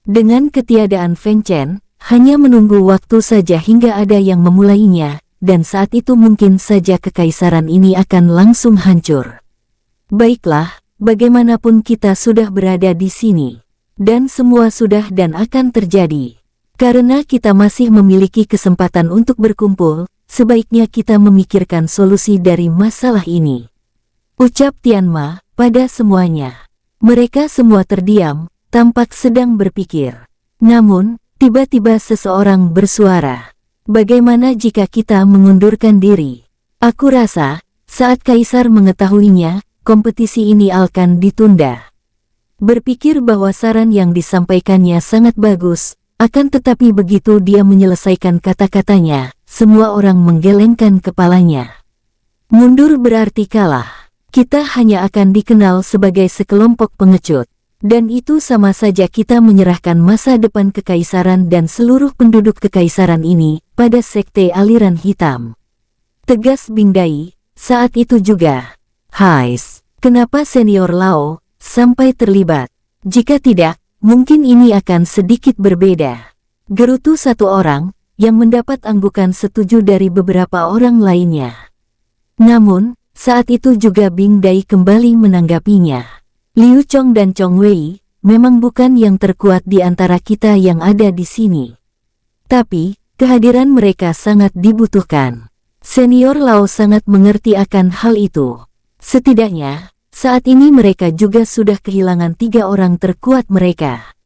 Dengan ketiadaan Feng Chen, hanya menunggu waktu saja hingga ada yang memulainya, dan saat itu mungkin saja kekaisaran ini akan langsung hancur. Baiklah, bagaimanapun kita sudah berada di sini, dan semua sudah dan akan terjadi. Karena kita masih memiliki kesempatan untuk berkumpul, sebaiknya kita memikirkan solusi dari masalah ini. Ucap Tian Ma pada semuanya. Mereka semua terdiam, tampak sedang berpikir. Namun, tiba-tiba seseorang bersuara. Bagaimana jika kita mengundurkan diri? Aku rasa, saat Kaisar mengetahuinya, kompetisi ini akan ditunda. Berpikir bahwa saran yang disampaikannya sangat bagus, akan tetapi begitu dia menyelesaikan kata-katanya, semua orang menggelengkan kepalanya. Mundur berarti kalah. Kita hanya akan dikenal sebagai sekelompok pengecut. Dan itu sama saja kita menyerahkan masa depan kekaisaran dan seluruh penduduk kekaisaran ini pada sekte aliran hitam. Tegas Bing Dai, saat itu juga. Hais, kenapa Senior Lao sampai terlibat? Jika tidak, mungkin ini akan sedikit berbeda. Gerutu satu orang, yang mendapat anggukan setuju dari beberapa orang lainnya. Namun, saat itu juga Bing Dai kembali menanggapinya. Liu Chong dan Chong Wei memang bukan yang terkuat di antara kita yang ada di sini. Tapi, kehadiran mereka sangat dibutuhkan. Senior Lao sangat mengerti akan hal itu. Setidaknya, saat ini mereka juga sudah kehilangan 3 orang terkuat mereka.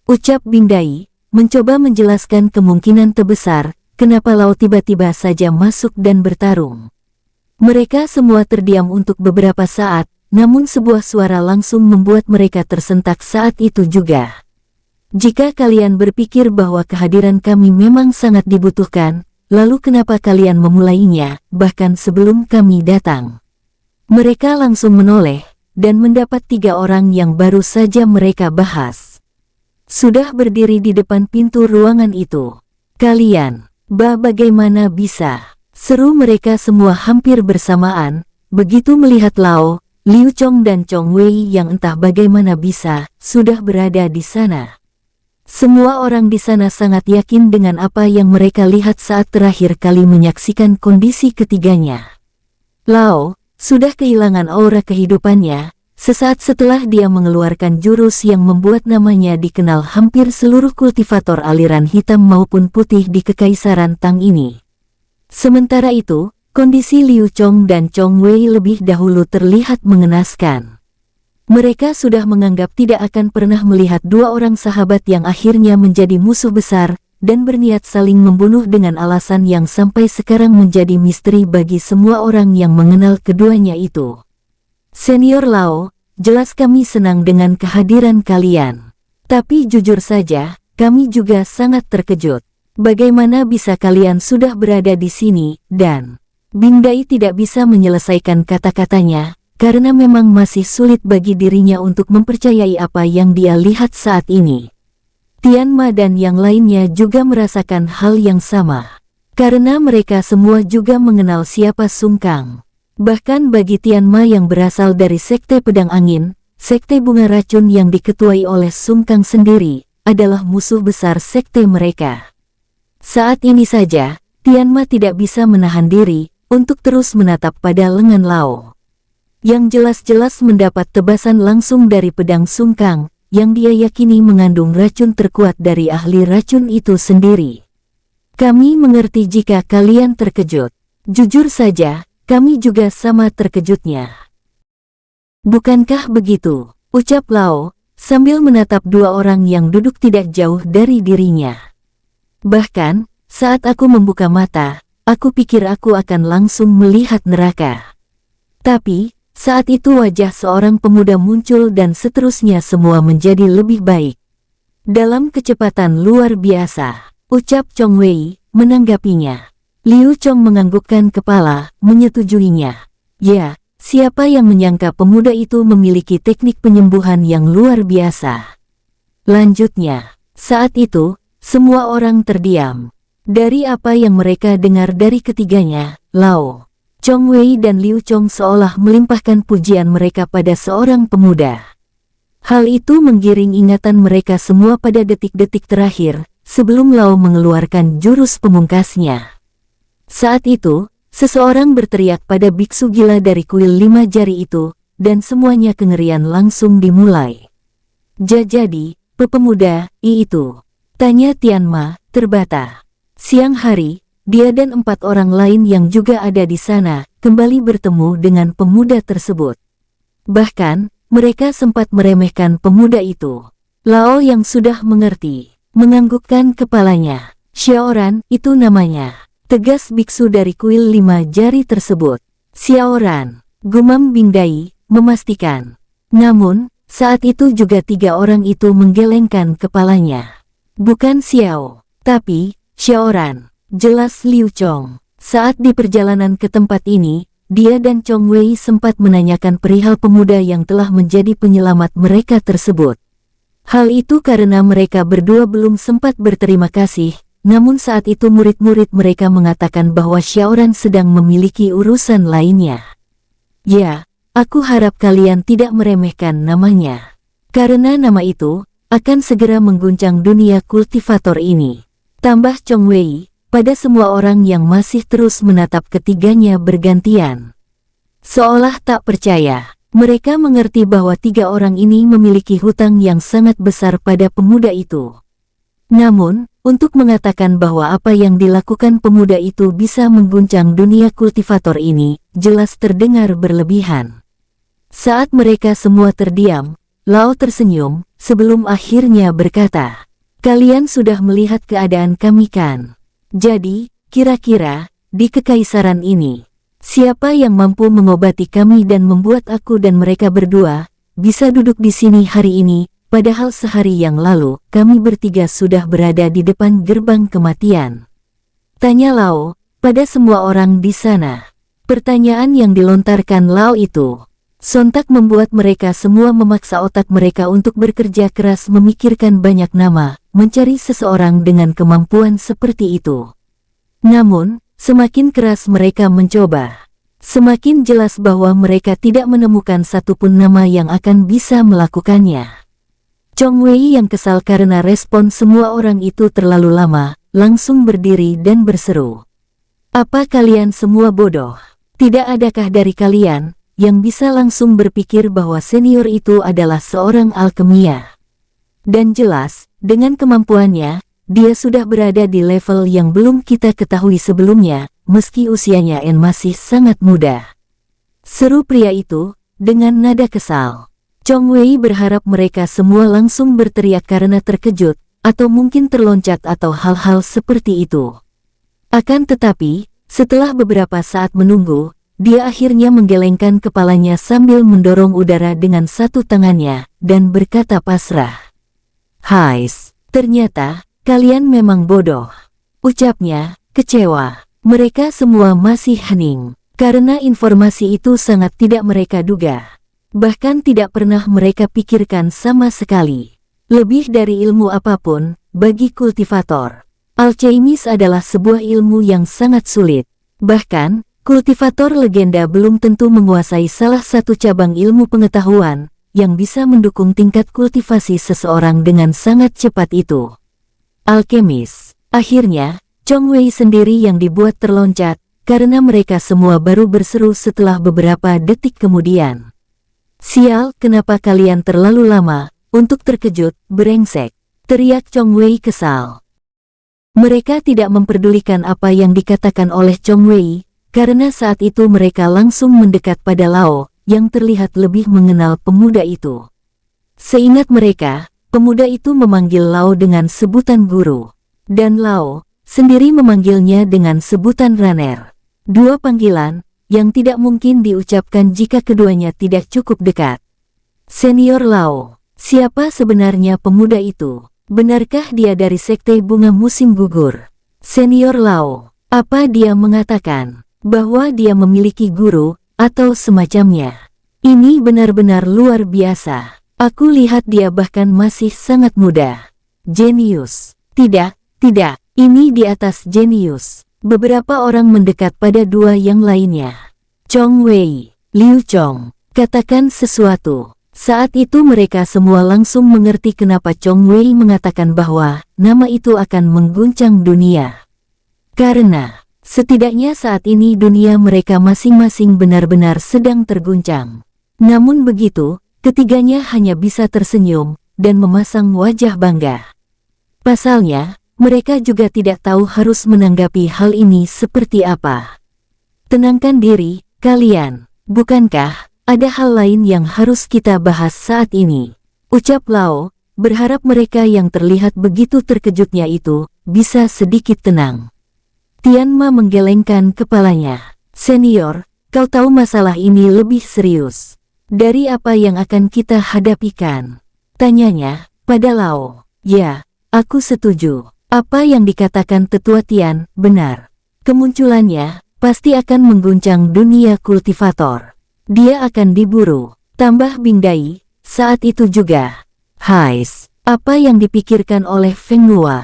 Ucap Bing Dai, mencoba menjelaskan kemungkinan terbesar, kenapa Lao tiba-tiba saja masuk dan bertarung. Mereka semua terdiam untuk beberapa saat, namun sebuah suara langsung membuat mereka tersentak saat itu juga. Jika kalian berpikir bahwa kehadiran kami memang sangat dibutuhkan, lalu kenapa kalian memulainya, bahkan sebelum kami datang? Mereka langsung menoleh, dan mendapat 3 orang yang baru saja mereka bahas. Sudah berdiri di depan pintu ruangan itu. Kalian, bagaimana bisa? Seru mereka semua hampir bersamaan, begitu melihat Lao, Liu Chong dan Chong Wei yang entah bagaimana bisa, sudah berada di sana. Semua orang di sana sangat yakin dengan apa yang mereka lihat saat terakhir kali menyaksikan kondisi ketiganya. Lao, sudah kehilangan aura kehidupannya, sesaat setelah dia mengeluarkan jurus yang membuat namanya dikenal hampir seluruh kultivator aliran hitam maupun putih di Kekaisaran Tang ini. Sementara itu, kondisi Liu Chong dan Chong Wei lebih dahulu terlihat mengenaskan. Mereka sudah menganggap tidak akan pernah melihat 2 orang sahabat yang akhirnya menjadi musuh besar, dan berniat saling membunuh dengan alasan yang sampai sekarang menjadi misteri bagi semua orang yang mengenal keduanya itu. Senior Lao, jelas kami senang dengan kehadiran kalian. Tapi jujur saja, kami juga sangat terkejut. Bagaimana bisa kalian sudah berada di sini, dan... Bing Dai tidak bisa menyelesaikan kata-katanya, karena memang masih sulit bagi dirinya untuk mempercayai apa yang dia lihat saat ini. Tian Ma dan yang lainnya juga merasakan hal yang sama. Karena mereka semua juga mengenal siapa Sung Kang. Bahkan bagi Tian Ma yang berasal dari Sekte Pedang Angin, Sekte Bunga Racun yang diketuai oleh Sung Kang sendiri, adalah musuh besar sekte mereka. Saat ini saja, Tian Ma tidak bisa menahan diri untuk terus menatap pada lengan Lao. Yang jelas-jelas mendapat tebasan langsung dari pedang Sung Kang, yang dia yakini mengandung racun terkuat dari ahli racun itu sendiri. Kami mengerti jika kalian terkejut. Jujur saja, kami juga sama terkejutnya. Bukankah begitu? Ucap Lao, sambil menatap 2 orang yang duduk tidak jauh dari dirinya. Bahkan, saat aku membuka mata, aku pikir aku akan langsung melihat neraka. Tapi, saat itu wajah seorang pemuda muncul dan seterusnya semua menjadi lebih baik. Dalam kecepatan luar biasa, ucap Chong Wei, menanggapinya. Liu Chong menganggukkan kepala, menyetujuinya. Ya, siapa yang menyangka pemuda itu memiliki teknik penyembuhan yang luar biasa. Lanjutnya, saat itu, semua orang terdiam. Dari apa yang mereka dengar dari ketiganya, Lao, Chong Wei dan Liu Chong seolah melimpahkan pujian mereka pada seorang pemuda. Hal itu menggiring ingatan mereka semua pada detik-detik terakhir, sebelum Lao mengeluarkan jurus pemungkasnya. Saat itu, seseorang berteriak pada biksu gila dari kuil 5 jari itu, dan semuanya kengerian langsung dimulai. Jadi, pemuda itu? Tanya Tian Ma, terbata. Siang hari, dia dan 4 orang lain yang juga ada di sana, kembali bertemu dengan pemuda tersebut. Bahkan, mereka sempat meremehkan pemuda itu. Lao yang sudah mengerti, menganggukkan kepalanya. Xiaoran, itu namanya. Tegas biksu dari kuil 5 jari tersebut. Xiaoran, gumam Bingdai, memastikan. Namun, saat itu juga 3 orang itu menggelengkan kepalanya. Bukan Xiao, tapi Xiaoran. Jelas Liu Chong. Saat di perjalanan ke tempat ini, dia dan Chong Wei sempat menanyakan perihal pemuda yang telah menjadi penyelamat mereka tersebut. Hal itu karena mereka berdua belum sempat berterima kasih, namun saat itu murid-murid mereka mengatakan bahwa Xiaoran sedang memiliki urusan lainnya. Ya, aku harap kalian tidak meremehkan namanya. Karena nama itu akan segera mengguncang dunia kultivator ini. Tambah Chong Wei, pada semua orang yang masih terus menatap ketiganya bergantian. Seolah tak percaya. Mereka mengerti bahwa 3 orang ini memiliki hutang yang sangat besar pada pemuda itu. Namun, untuk mengatakan bahwa apa yang dilakukan pemuda itu bisa mengguncang dunia kultivator ini, jelas terdengar berlebihan. Saat mereka semua terdiam, Lao tersenyum, sebelum akhirnya berkata, "Kalian sudah melihat keadaan kami kan? Jadi, kira-kira, di kekaisaran ini, siapa yang mampu mengobati kami dan membuat aku dan mereka berdua bisa duduk di sini hari ini, padahal sehari yang lalu kami bertiga sudah berada di depan gerbang kematian?" Tanya Lao pada semua orang di sana. Pertanyaan yang dilontarkan Lao itu sontak membuat mereka semua memaksa otak mereka untuk bekerja keras memikirkan banyak nama, mencari seseorang dengan kemampuan seperti itu. Namun, semakin keras mereka mencoba, semakin jelas bahwa mereka tidak menemukan satupun nama yang akan bisa melakukannya. Chong Wei yang kesal karena respon semua orang itu terlalu lama, langsung berdiri dan berseru, "Apa kalian semua bodoh? Tidak adakah dari kalian yang bisa langsung berpikir bahwa senior itu adalah seorang alkemia? Dan jelas, dengan kemampuannya, dia sudah berada di level yang belum kita ketahui sebelumnya, meski usianya masih sangat muda." Seru pria itu, dengan nada kesal. Chong Wei berharap mereka semua langsung berteriak karena terkejut, atau mungkin terloncat atau hal-hal seperti itu. Akan tetapi, setelah beberapa saat menunggu, dia akhirnya menggelengkan kepalanya sambil mendorong udara dengan satu tangannya, dan berkata pasrah, "Hais, ternyata kalian memang bodoh." Ucapnya kecewa. Mereka semua masih hening, karena informasi itu sangat tidak mereka duga. Bahkan tidak pernah mereka pikirkan sama sekali. Lebih dari ilmu apapun, bagi kultivator, alchemist adalah sebuah ilmu yang sangat sulit. Bahkan, kultivator legenda belum tentu menguasai salah satu cabang ilmu pengetahuan yang bisa mendukung tingkat kultivasi seseorang dengan sangat cepat itu. Alkemis. Akhirnya, Chong Wei sendiri yang dibuat terloncat, karena mereka semua baru berseru setelah beberapa detik kemudian. "Sial, kenapa kalian terlalu lama untuk terkejut, brengsek?" teriak Chong Wei kesal. Mereka tidak memperdulikan apa yang dikatakan oleh Chong Wei, karena saat itu mereka langsung mendekat pada Lao, yang terlihat lebih mengenal pemuda itu. Seingat mereka, pemuda itu memanggil Lao dengan sebutan guru, dan Lao sendiri memanggilnya dengan sebutan runner. Dua panggilan yang tidak mungkin diucapkan jika keduanya tidak cukup dekat. "Senior Lao, siapa sebenarnya pemuda itu? Benarkah dia dari sekte bunga musim gugur?" "Senior Lao, apa dia mengatakan bahwa dia memiliki guru atau semacamnya? Ini benar-benar luar biasa. Aku lihat dia bahkan masih sangat muda. Jenius." "Tidak, tidak, ini di atas jenius." Beberapa orang mendekat pada dua yang lainnya. "Chong Wei, Liu Chong, katakan sesuatu." Saat itu mereka semua langsung mengerti kenapa Chong Wei mengatakan bahwa nama itu akan mengguncang dunia. Karena, setidaknya saat ini dunia mereka masing-masing benar-benar sedang terguncang. Namun begitu, ketiganya hanya bisa tersenyum dan memasang wajah bangga. Pasalnya, mereka juga tidak tahu harus menanggapi hal ini seperti apa. "Tenangkan diri, kalian. Bukankah ada hal lain yang harus kita bahas saat ini. Ucap Lao, berharap mereka yang terlihat begitu terkejutnya itu bisa sedikit tenang. Tianma menggelengkan kepalanya. Senior, kau tahu masalah ini lebih serius dari apa yang akan kita hadapikan? Tanyanya pada Lao. Ya, aku setuju. Apa yang dikatakan Tetua Tian benar. Kemunculannya pasti akan mengguncang dunia kultivator. Dia akan diburu. Tambah Bing Dai, saat itu juga. Hais, apa yang dipikirkan oleh Feng Nuo?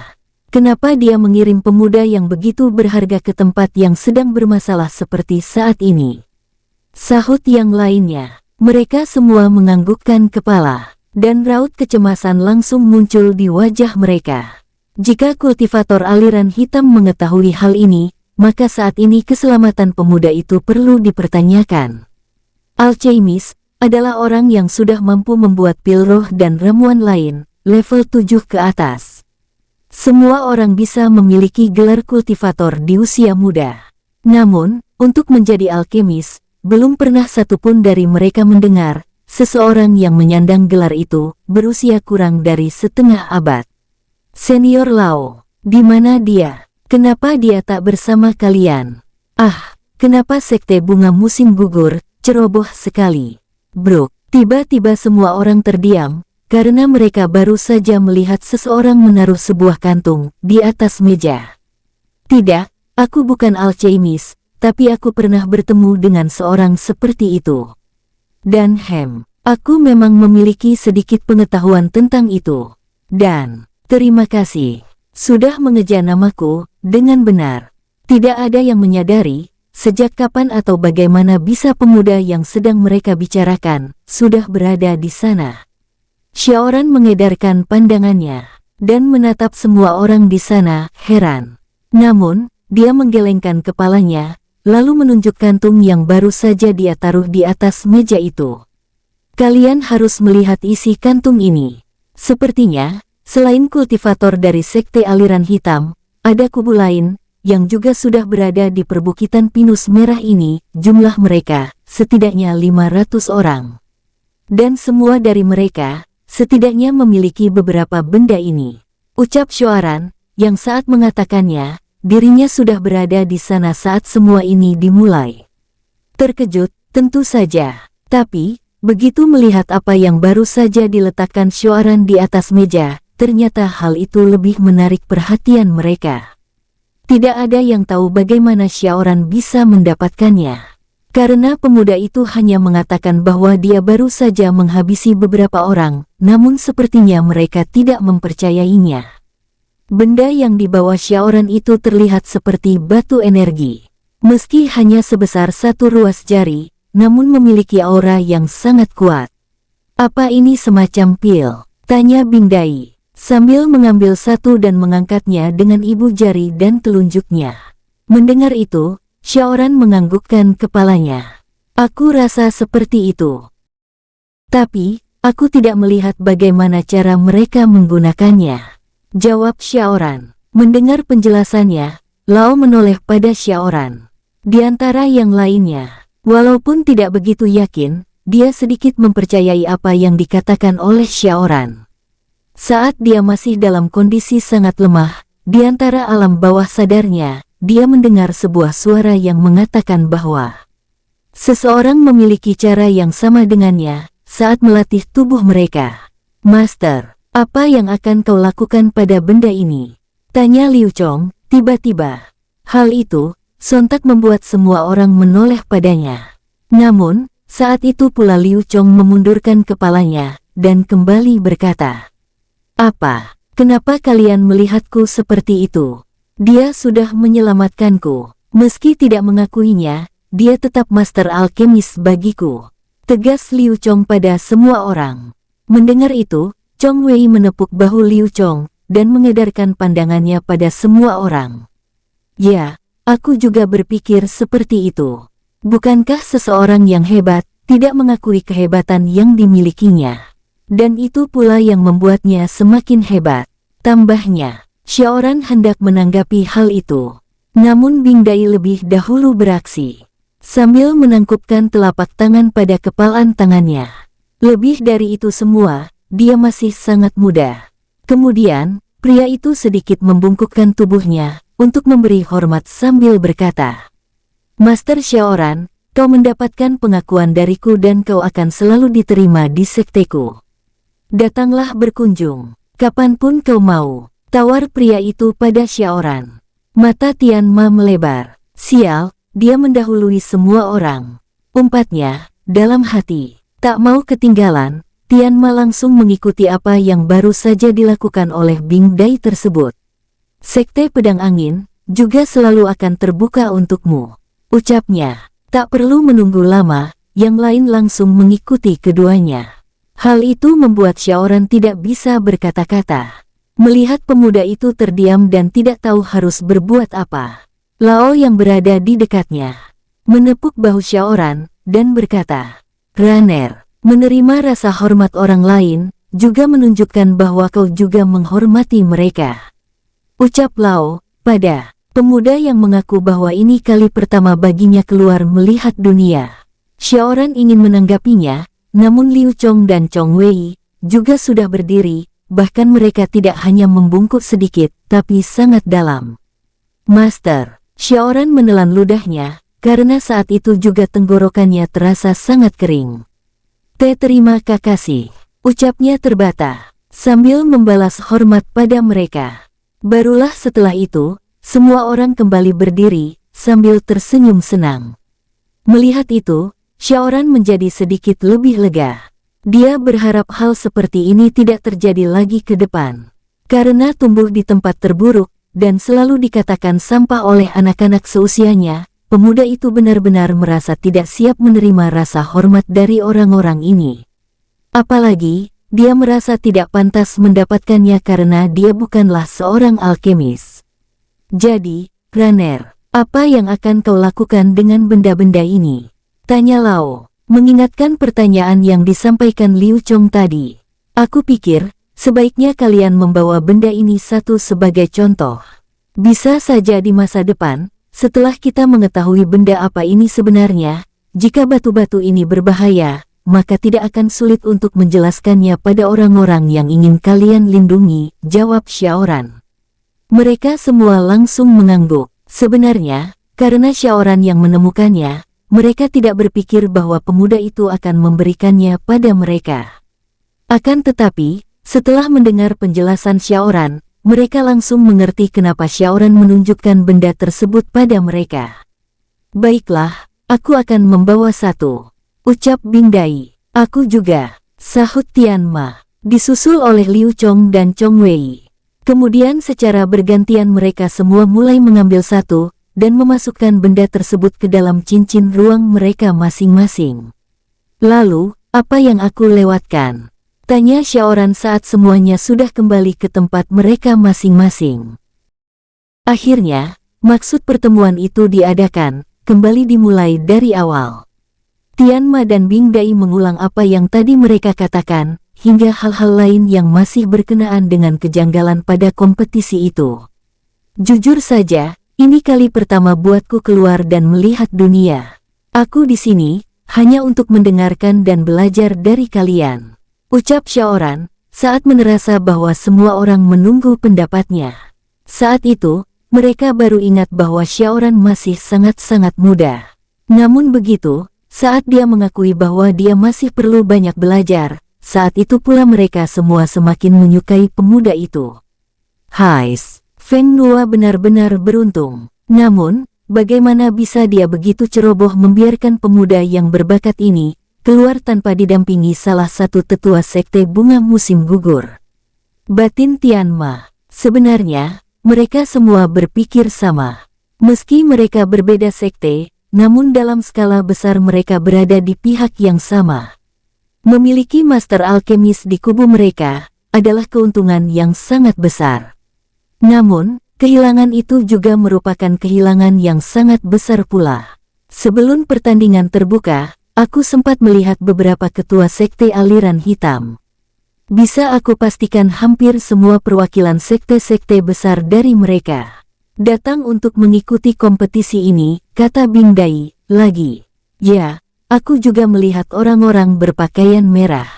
Kenapa dia mengirim pemuda yang begitu berharga ke tempat yang sedang bermasalah seperti saat ini? Sahut yang lainnya. Mereka semua menganggukkan kepala, dan raut kecemasan langsung muncul di wajah mereka. Jika kultivator aliran hitam mengetahui hal ini, maka saat ini keselamatan pemuda itu perlu dipertanyakan. Alchemist adalah orang yang sudah mampu membuat pil roh dan ramuan lain, level 7 ke atas. Semua orang bisa memiliki gelar kultivator di usia muda. Namun, untuk menjadi alkemis, belum pernah satupun dari mereka mendengar seseorang yang menyandang gelar itu berusia kurang dari setengah abad. Senior Lao, di mana dia? Kenapa dia tak bersama kalian? Ah, kenapa sekte bunga musim gugur ceroboh sekali? Brooke, tiba-tiba semua orang terdiam, karena mereka baru saja melihat seseorang menaruh sebuah kantung di atas meja. Tidak, aku bukan alchemist, tapi aku pernah bertemu dengan seorang seperti itu. Dan aku memang memiliki sedikit pengetahuan tentang itu. Dan, terima kasih, sudah mengeja namaku dengan benar. Tidak ada yang menyadari, sejak kapan atau bagaimana bisa pemuda yang sedang mereka bicarakan sudah berada di sana. Xiaoran mengedarkan pandangannya dan menatap semua orang di sana heran. Namun, dia menggelengkan kepalanya, lalu menunjuk kantung yang baru saja dia taruh di atas meja itu. Kalian harus melihat isi kantung ini. Sepertinya, selain kultivator dari sekte aliran hitam, ada kubu lain yang juga sudah berada di perbukitan pinus merah ini. Jumlah mereka setidaknya 500 orang. Dan semua dari mereka setidaknya memiliki beberapa benda ini. Ucap Xiaoran, yang saat mengatakannya, dirinya sudah berada di sana saat semua ini dimulai. Terkejut, tentu saja. Tapi, begitu melihat apa yang baru saja diletakkan Xiaoran di atas meja, ternyata hal itu lebih menarik perhatian mereka. Tidak ada yang tahu bagaimana Xiaoran bisa mendapatkannya. Karena pemuda itu hanya mengatakan bahwa dia baru saja menghabisi beberapa orang, namun sepertinya mereka tidak mempercayainya. Benda yang dibawa Xiaoran itu terlihat seperti batu energi. Meski hanya sebesar satu ruas jari, namun memiliki aura yang sangat kuat. Apa ini semacam pil? Tanya Bing Dai, sambil mengambil satu dan mengangkatnya dengan ibu jari dan telunjuknya. Mendengar itu, Xiaoran menganggukkan kepalanya. Aku rasa seperti itu. Tapi, aku tidak melihat bagaimana cara mereka menggunakannya. Jawab Xiaoran. Mendengar penjelasannya, Lao menoleh pada Xiaoran. Di antara yang lainnya, walaupun tidak begitu yakin, dia sedikit mempercayai apa yang dikatakan oleh Xiaoran. Saat dia masih dalam kondisi sangat lemah, di antara alam bawah sadarnya, dia mendengar sebuah suara yang mengatakan bahwa seseorang memiliki cara yang sama dengannya saat melatih tubuh mereka. Master, apa yang akan kau lakukan pada benda ini? Tanya Liu Chong, tiba-tiba. Hal itu sontak membuat semua orang menoleh padanya. Namun, saat itu pula Liu Chong memundurkan kepalanya dan kembali berkata, "Apa? Kenapa kalian melihatku seperti itu? Dia sudah menyelamatkanku. Meski tidak mengakuinya, dia tetap master alkemis bagiku," tegas Liu Chong pada semua orang. Mendengar itu, Chong Wei menepuk bahu Liu Chong dan mengedarkan pandangannya pada semua orang. Ya, aku juga berpikir seperti itu. Bukankah seseorang yang hebat tidak mengakui kehebatan yang dimilikinya? Dan itu pula yang membuatnya semakin hebat. Tambahnya, Xiaoran hendak menanggapi hal itu. Namun Bing Dai lebih dahulu beraksi. sambil menangkupkan telapak tangan pada kepalan tangannya. Lebih dari itu semua, dia masih sangat muda. Kemudian, pria itu sedikit membungkukkan tubuhnya untuk memberi hormat sambil berkata, "Master Xiaoran, kau mendapatkan pengakuan dariku dan kau akan selalu diterima di sekteku. Datanglah berkunjung, kapanpun kau mau," tawar pria itu pada Xiaoran. Mata Tian Ma melebar. Sial, dia mendahului semua orang. Umpatnya, dalam hati. Tak mau ketinggalan, Tian Ma langsung mengikuti apa yang baru saja dilakukan oleh Bing Dai tersebut. "Sekte Pedang Angin juga selalu akan terbuka untukmu," ucapnya. Tak perlu menunggu lama, yang lain langsung mengikuti keduanya. Hal itu membuat Xiaoran tidak bisa berkata-kata. Melihat pemuda itu terdiam dan tidak tahu harus berbuat apa. Lao yang berada di dekatnya menepuk bahu Xiaoran dan berkata, "Raner, menerima rasa hormat orang lain juga menunjukkan bahwa kau juga menghormati mereka," ucap Lao pada pemuda yang mengaku bahwa ini kali pertama baginya keluar melihat dunia. Xiaoran ingin menanggapinya, namun Liu Chong dan Chong Wei juga sudah berdiri, bahkan mereka tidak hanya membungkuk sedikit, tapi sangat dalam. "Master," Xiaoran menelan ludahnya, karena saat itu juga tenggorokannya terasa sangat kering. "Terima kasih," ucapnya terbata, sambil membalas hormat pada mereka. Barulah setelah itu, semua orang kembali berdiri, sambil tersenyum senang. Melihat itu, Xiaoran menjadi sedikit lebih lega. Dia berharap hal seperti ini tidak terjadi lagi ke depan. Karena tumbuh di tempat terburuk, dan selalu dikatakan sampah oleh anak-anak seusianya, pemuda itu benar-benar merasa tidak siap menerima rasa hormat dari orang-orang ini. Apalagi, dia merasa tidak pantas mendapatkannya karena dia bukanlah seorang alkemis. "Jadi, Raner, apa yang akan kau lakukan dengan benda-benda ini?" tanya Lao, mengingatkan pertanyaan yang disampaikan Liu Chong tadi. "Aku pikir, sebaiknya kalian membawa benda ini satu sebagai contoh. Bisa saja di masa depan, setelah kita mengetahui benda apa ini sebenarnya, jika batu-batu ini berbahaya, maka tidak akan sulit untuk menjelaskannya pada orang-orang yang ingin kalian lindungi," jawab Xiaoran. Mereka semua langsung mengangguk. Sebenarnya, karena Xiaoran yang menemukannya, mereka tidak berpikir bahwa pemuda itu akan memberikannya pada mereka. Akan tetapi, setelah mendengar penjelasan Xiaoran, mereka langsung mengerti kenapa Xiaoran menunjukkan benda tersebut pada mereka. "Baiklah, aku akan membawa satu," ucap Bing Dai. "Aku juga," sahut Tian Ma, disusul oleh Liu Chong dan Chong Wei. Kemudian secara bergantian mereka semua mulai mengambil satu, dan memasukkan benda tersebut ke dalam cincin ruang mereka masing-masing. "Lalu, apa yang aku lewatkan?" tanya Xiaoran saat semuanya sudah kembali ke tempat mereka masing-masing. Akhirnya, maksud pertemuan itu diadakan, kembali dimulai dari awal. Tian Ma dan Bing Dai mengulang apa yang tadi mereka katakan, hingga hal-hal lain yang masih berkenaan dengan kejanggalan pada kompetisi itu. "Jujur saja, ini kali pertama buatku keluar dan melihat dunia. Aku di sini hanya untuk mendengarkan dan belajar dari kalian," ucap Xiaoran, saat merasa bahwa semua orang menunggu pendapatnya. Saat itu, mereka baru ingat bahwa Xiaoran masih sangat-sangat muda. Namun begitu, saat dia mengakui bahwa dia masih perlu banyak belajar, saat itu pula mereka semua semakin menyukai pemuda itu. Hais, Feng Nuo benar-benar beruntung. Namun, bagaimana bisa dia begitu ceroboh membiarkan pemuda yang berbakat ini keluar tanpa didampingi salah satu tetua sekte bunga musim gugur? Batin Tian Ma. Sebenarnya, mereka semua berpikir sama. Meski mereka berbeda sekte, namun dalam skala besar mereka berada di pihak yang sama. Memiliki master alkemis di kubu mereka adalah keuntungan yang sangat besar. Namun, kehilangan itu juga merupakan kehilangan yang sangat besar pula. Sebelum pertandingan terbuka, aku sempat melihat beberapa ketua sekte aliran hitam. Bisa aku pastikan hampir semua perwakilan sekte-sekte besar dari mereka Datang untuk mengikuti kompetisi ini, kata Bing Dai, lagi. Ya, aku juga melihat orang-orang berpakaian merah.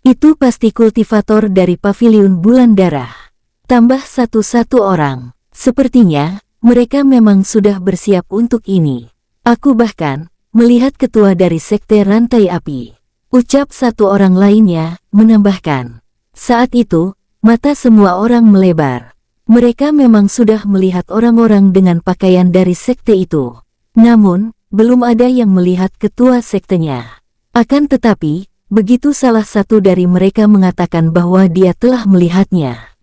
Itu pasti kultivator dari paviliun bulan darah. Tambah satu orang. Sepertinya, mereka memang sudah bersiap untuk ini. Aku bahkan melihat ketua dari sekte rantai api. Ucap satu orang lainnya, menambahkan. Saat itu, mata semua orang melebar. Mereka memang sudah melihat orang-orang dengan pakaian dari sekte itu. Namun, belum ada yang melihat ketua sektenya. Akan tetapi, begitu salah satu dari mereka mengatakan bahwa dia telah melihatnya.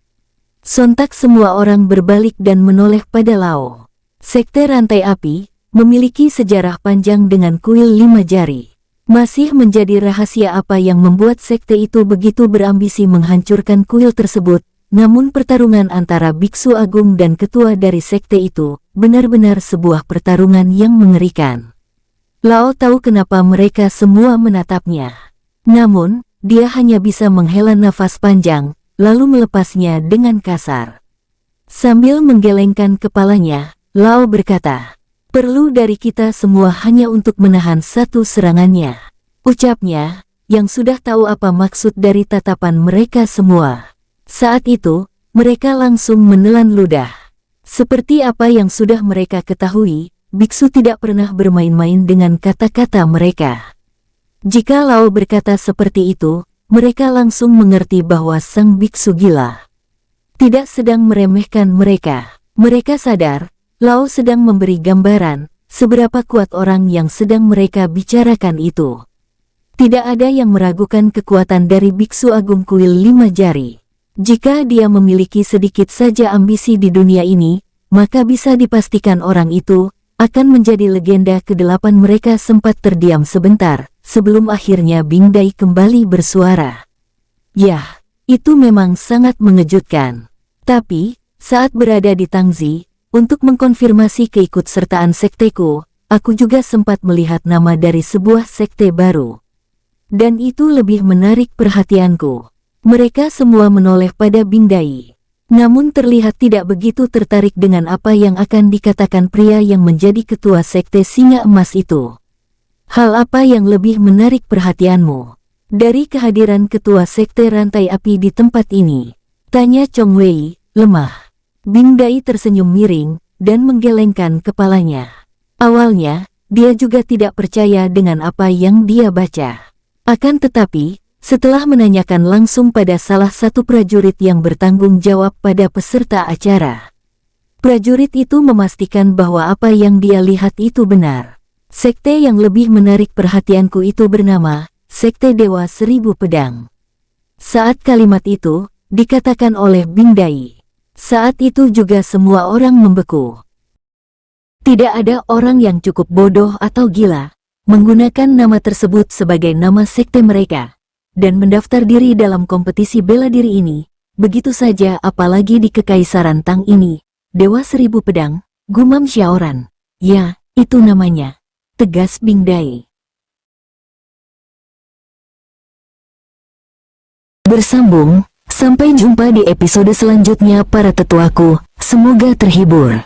Sontak semua orang berbalik dan menoleh pada Lao. Sekte rantai api memiliki sejarah panjang dengan kuil 5 jari. Masih menjadi rahasia apa yang membuat sekte itu begitu berambisi menghancurkan kuil tersebut, namun pertarungan antara Biksu Agung dan ketua dari sekte itu benar-benar sebuah pertarungan yang mengerikan. Lao tahu kenapa mereka semua menatapnya. Namun, dia hanya bisa menghela nafas panjang, lalu melepasnya dengan kasar. Sambil menggelengkan kepalanya, Lao berkata, "Perlu dari kita semua hanya untuk menahan satu serangannya." Ucapnya, yang sudah tahu apa maksud dari tatapan mereka semua. Saat itu, mereka langsung menelan ludah. Seperti apa yang sudah mereka ketahui, biksu tidak pernah bermain-main dengan kata-kata mereka. Jika Lao berkata seperti itu, mereka langsung mengerti bahwa sang biksu gila. Tidak sedang meremehkan mereka. Mereka sadar, Lao sedang memberi gambaran seberapa kuat orang yang sedang mereka bicarakan itu. Tidak ada yang meragukan kekuatan dari Biksu Agung Kuil 5 Jari. Jika dia memiliki sedikit saja ambisi di dunia ini, maka bisa dipastikan orang itu akan menjadi legenda. Kedelapan mereka sempat terdiam sebentar, sebelum akhirnya Bing Dai kembali bersuara. Yah, itu memang sangat mengejutkan. Tapi, saat berada di Tangzi, untuk mengkonfirmasi keikutsertaan sekteku, aku juga sempat melihat nama dari sebuah sekte baru. Dan itu lebih menarik perhatianku. Mereka semua menoleh pada Bing Dai. Namun terlihat tidak begitu tertarik dengan apa yang akan dikatakan pria yang menjadi ketua sekte Singa Emas itu. Hal apa yang lebih menarik perhatianmu dari kehadiran ketua sekte rantai api di tempat ini? Tanya Chong Wei, lemah. Bing Dai tersenyum miring dan menggelengkan kepalanya. Awalnya, dia juga tidak percaya dengan apa yang dia baca. Akan tetapi, setelah menanyakan langsung pada salah satu prajurit yang bertanggung jawab pada peserta acara, prajurit itu memastikan bahwa apa yang dia lihat itu benar. Sekte yang lebih menarik perhatianku itu bernama Sekte Dewa Seribu Pedang. Saat kalimat itu dikatakan oleh Bing Dai, saat itu juga semua orang membeku. Tidak ada orang yang cukup bodoh atau gila menggunakan nama tersebut sebagai nama sekte mereka dan mendaftar diri dalam kompetisi bela diri ini begitu saja, apalagi di Kekaisaran Tang ini. Dewa Seribu Pedang, gumam Xiaoran. Ya, itu namanya, tegas Bing Dai. Bersambung. Sampai jumpa di episode selanjutnya para tetuaku, semoga terhibur.